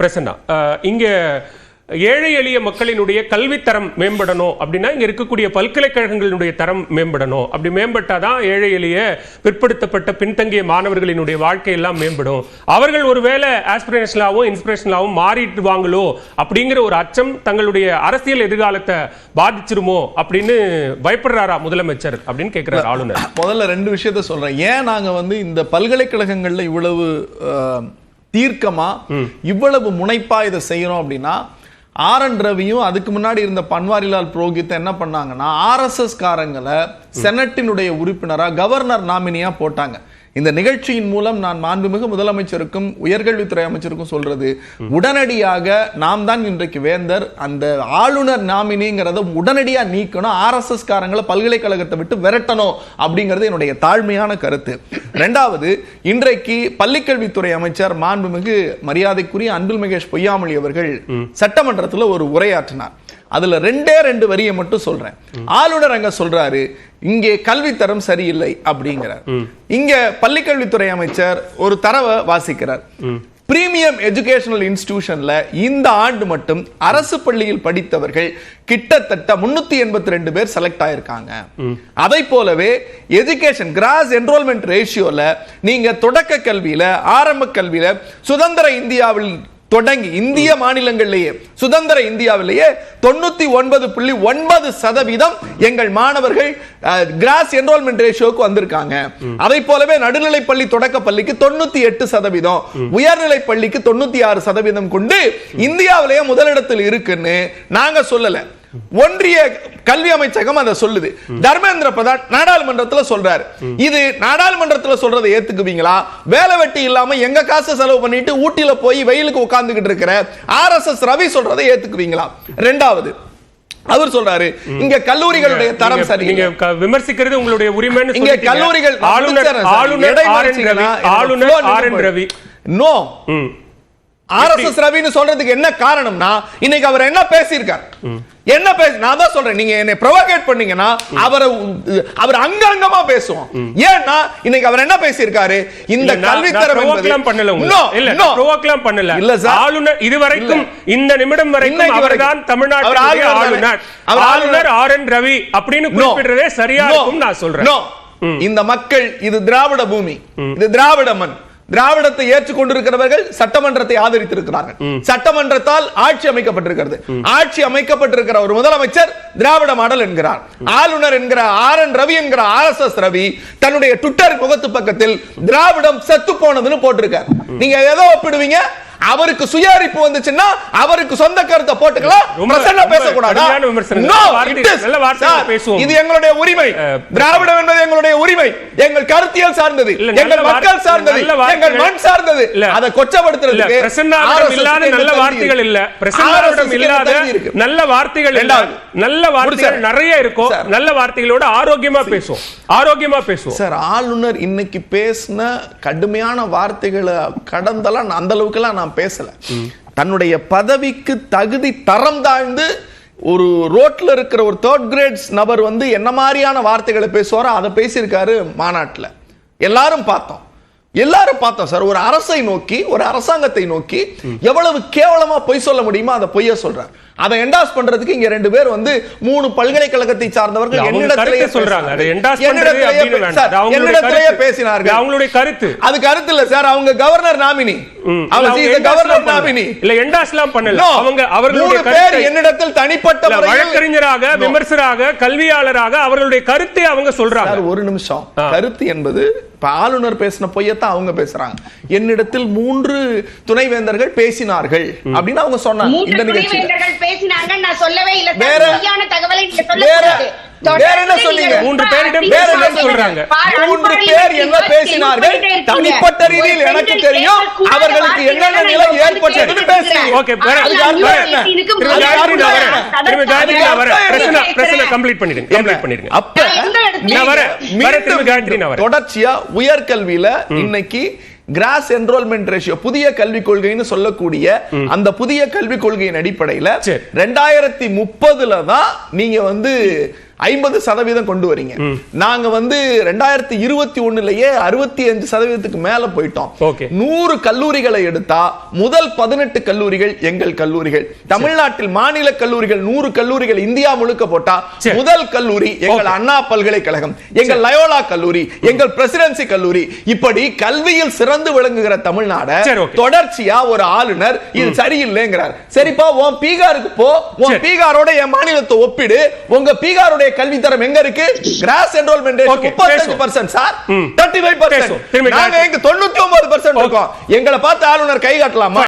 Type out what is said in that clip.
பிரசன்னா, இங்க ஏழை எளிய மக்களினுடைய கல்வித்தரம் மேம்படணும் அப்படின்னா இங்க இருக்கக்கூடிய பல்கலைக்கழகங்களினுடைய தரம் மேம்படணும். அப்படி மேம்பட்டாதான் ஏழை எளிய பிற்படுத்தப்பட்ட பின்தங்கிய மாணவர்களினுடைய வாழ்க்கை எல்லாம் மேம்படும். அவர்கள் ஒருவேளை ஆஸ்பிரேஷனலாகவும் இன்ஸ்பிரேஷனலாகவும் மாறிடுவாங்களோ அப்படிங்கிற ஒரு அச்சம் தங்களுடைய அரசியல் எதிர்காலத்தை பாதிச்சிருமோ அப்படின்னு பயப்படுறாரா முதலமைச்சர் அப்படின்னு கேட்கிறார் ஆளுநர். முதல்ல ரெண்டு விஷயத்த சொல்றேன். ஏன் நாங்க இந்த பல்கலைக்கழகங்கள்ல இவ்வளவு தீர்க்கமா இவ்வளவு முனைப்பா இதை செய்யறோம் அப்படின்னா, ஆர்.என். ரவியும் அதுக்கு முன்னாடி இருந்த பன்வாரிலால் புரோஹித் என்ன பண்ணாங்கன்னா, RSS காரங்களை செனட்டினுடைய உறுப்பினரா கவர்னர் நாமினியா போட்டாங்க. இந்த நிகழ்ச்சியின் மூலம் நான் மாண்புமிகு முதலமைச்சருக்கும் உயர்கல்வித்துறை அமைச்சருக்கும் சொல்றது, உடனடியாக நாம் தான் இன்றைக்கு வேந்தர், அந்த ஆளுநர் நாமினிங்கிறத உடனடியா நீக்கணும், RSS காரங்களை பல்கலைக்கழகத்தை விட்டு விரட்டணும் அப்படிங்கிறது என்னுடைய தாழ்மையான கருத்து. இரண்டாவது, இன்றைக்கு பள்ளிக்கல்வித்துறை அமைச்சர் மாண்புமிகு மரியாதைக்குரிய அன்பில் மகேஷ் பொய்யாமொழி அவர்கள் சட்டமன்றத்தில் ஒரு உரையாற்றினார். அதுல ரெண்டு வரியை மட்டும் சொல்றேன். ஆளுநர் அங்க சொல்றாரு, இங்கே கல்வித்தரம் சரியில்லை அப்படிங்கிறார். இங்க பள்ளிக்கல்வித்துறை அமைச்சர் ஒரு தரவை வாசிக்கிறார். பிரீமியம் எஜுகேஷனல் இன்ஸ்டிடியூஷன்ல இந்த ஆண்டு மட்டும் அரசு பள்ளியில் படித்தவர்கள் கிட்டத்தட்ட 382 பேர் செலக்ட் ஆயிருக்காங்க. அதை போலவே எஜுகேஷன் கிராஸ் என்ரோல்மெண்ட் ரேஷியோல நீங்க தொடக்க கல்வியில, ஆரம்ப கல்வியில சுதந்திர இந்தியாவில் தொடங்கி இந்திய மாநிலங்களிலேயே சுதந்திர இந்தியாவிலேயே 99.9% எங்கள் மாணவர்கள் கிராஸ் என்ரோல்மெண்ட் ரேஷியோக்கு வந்திருக்காங்க. அதை போலவே நடுநிலை பள்ளி தொடக்க பள்ளிக்கு 98%, உயர்நிலை பள்ளிக்கு 96% கொண்டு இந்தியாவிலேயே முதலிடத்தில் இருக்குன்னு நாங்க சொல்லல, ஒன்றிய கல்வி அமைச்சகம் அதை சொல்லுது. தர்மேந்திர பிரதான் நாடாளுமன்றத்தில் சொல்றாரு. இது நாடாளுமன்றத்தில் சொல்றதை ஏத்துக்குவீங்களா? வேலை வெட்டி இல்லாம எங்க காசு செலவு பண்ணிட்டு ஊட்டியில போய் வெயிலுக்கு உட்கார்ந்துகிட்டு இருக்கிற RSS ரவி சொல்றதை ஏத்துக்குவீங்களா? இரண்டாவது, அவர் சொல்றாரு இங்க கல்லூரிகளுடைய தரம் சரி. நீங்க விமர்சிக்கிறது உங்களுடைய உரிமைன்னு இங்க கல்லூரிகள் ஆளுநர் ஆர்.என். ரவி நோ RSS ரவின்னு சொல்றதுக்கு என்ன காரணம்னா, இன்னைக்கு அவர் என்ன பேசியிருக்கார், என்ன நான் தான் சொல்றேன், நீங்க என்னை ப்ரொவோகேட் பண்ணீங்கன்னா அவர் அங்கமா பேசுவோம். ஏன்னா இன்னைக்கு அவர் என்ன பேசியிருக்காரு, இந்த கல்வித்தரம் ஆளுநர் இதுவரைக்கும் இந்த நிமிடம் வரைக்கும் அவர்தான் தமிழ்நாட்டு ஆளுநர், ஆளுநர் ஆர்.என். ரவி அப்படின்னு குறிப்பிடுறதே சரியா இருக்கும் நான் சொல்றேன். இந்த மக்கள், இது திராவிட பூமி, இது திராவிட மண், திராவிடத்தை ஏற்றுக்கொண்டிருக்கிறவர்கள் சட்டமன்றத்தை ஆதரித்திருக்கிறார்கள், சட்டமன்றத்தால் ஆட்சி அமைக்கப்பட்டிருக்கிறது, ஆட்சி அமைக்கப்பட்டிருக்கிற ஒரு முதலமைச்சர் திராவிட மாடல் என்கிறார். ஆளுநர் என்கிற ஆர்.என். ரவி என்கிற RSS ரவி தன்னுடைய ட்விட்டர் முகத்து பக்கத்தில் திராவிடம் செத்து போனதுன்னு போட்டிருக்கார். நீங்க எதை ஒப்பிடுவீங்க? அவருக்கு சுயாரிப்பு வந்துச்சுன்னா அவருக்கு சொந்த கருத்தை போட்டுக்கலாம், பேசக்கூடாது. இது எங்களுடைய உரிமை, திராவிடம் என்பது எங்களுடைய உரிமை, எங்கள் கருத்தியல் சார்ந்தது, எங்கள் மக்கள் சார்ந்தது, எங்கள் மண் சார்ந்தது. அதை கொச்சப்படுத்துறதுக்கு நல்ல வார்த்தைகள் இல்ல, இல்லாத நல்ல வார்த்தைகள் இல்ல, நல்ல வார்த்தைகள் நிறைய இருக்கும். நல்ல வார்த்தைகளோட ஆரோக்கியமா பேசுவோம், ஆரோக்கியமா பேசுவோம். சார், ஆளுநர் இன்னைக்கு பேசின கடுமையான வார்த்தைகளை கடந்தெல்லாம் அந்த அளவுக்கு எல்லாம் பேசல. தன்னுடைய பதவிக்கு தகுதி தரம் தாழ்ந்து ஒரு ரோட்ல இருக்கிற ஒரு 3rd கிரேட்ஸ் நபர் என்ன மாதிரியான வார்த்தைகளை பேசுவாரோ அதை பேசியிருக்காரு மாநாட்டில். எல்லாரும் பார்த்தோம் சார். ஒரு அரசை நோக்கி, ஒரு அரசாங்கத்தை நோக்கி எவ்வளவு கேவலமா பொய் சொல்ல முடியுமோ அதை பொய்ய சொல்றார். அதை என்டாஸ் பண்றதுக்கு இங்க 2 பேர் 3 பல்கலைக்கழகத்தை சார்ந்தவர்கள் என்னிடத்திலேயே சொல்றாங்க. என்னிடத்திலேயே பேசினார்கள். அவங்களுடைய கருத்து அது கருத்து இல்ல சார், அவங்க கவர்னர் நாமினி, கவர்னர் நாமினி இல்ல, என்டாஸ்லாம் பண்ணல. அவங்க அவர்களுடைய பேர் என்னிடத்தில் தனிப்பட்ட வழக்கறிஞராக, விமர்சகராக, கல்வியாளராக அவர்களுடைய கருத்தை அவங்க சொல்றாங்க. ஒரு நிமிஷம், கருத்து என்பது ஆளுநர் பேசின பொய்யத்தான் அவங்க பேசுறாங்க. என்னிடத்தில் 3 துணைவேந்தர்கள் பேசினார்கள் அப்படின்னு அவங்க சொன்னாங்க. இந்த நிகழ்ச்சி நான் சொல்லவே இல்ல. சரியான தகவலை நீங்க சொல்லக்கூடாது. வேற என்ன சொன்னீங்க? 3 பேரிடம் சொல்றாங்க. 3 பேர் என்ன பேசினார்கள் தனிப்பட்ட ரீதியில் எனக்கு தெரியும். அவர்களுக்கு என்னென்ன நிலை ஏற்பட்டதுன்னு பேசுறீங்க. ஓகே, தொடர்ச்சியா உயர்கல்வியில இன்னைக்கு கிராஸ் என்ரோல்மெண்ட் ரேஷியோ, புதிய கல்விக் கொள்கைன்னு சொல்லக்கூடிய அந்த புதிய கல்விக் கொள்கையின் அடிப்படையில் 2030 தான் நீங்க 50% கொண்டு வரீங்க. நாங்க வந்து 2021லயே 65% மேல போயிட்டோம். 100 கல்லூரிகளை எடுத்தா முதல் 18 கல்லூரிகள் எங்கள் கல்லூரிகள். தமிழ்நாட்டில் மாநில கல்லூரிகள் 100 கல்லூரிகள் இந்தியா முழுக்க போட்டா முதல் கல்லூரி எங்கள் அண்ணா பல்கலைக்கழகம், எங்கள் லயோலா கல்லூரி, எங்கள் பிரசிடென்சி கல்லூரி. இப்படி கல்வியில் சிறந்து விளங்குகிற தமிழ்நாடு தொடர்ச்சியா ஒரு ஆளுநர் இது சரியில்லைங்கிறார். சரிப்பா, உன் பீகாருக்கு போ, உன் பீகாரோட என் மாநிலத்தை ஒப்பிடு. உங்க பீகாரோட கல்வி தரம் எங்க இருக்கு? Cross enrolment rate 35% sir, 35%. நாங்க எங்க 99% இருக்கோம். எங்களை பார்த்து ஆளுநர் கை காட்டலாமா?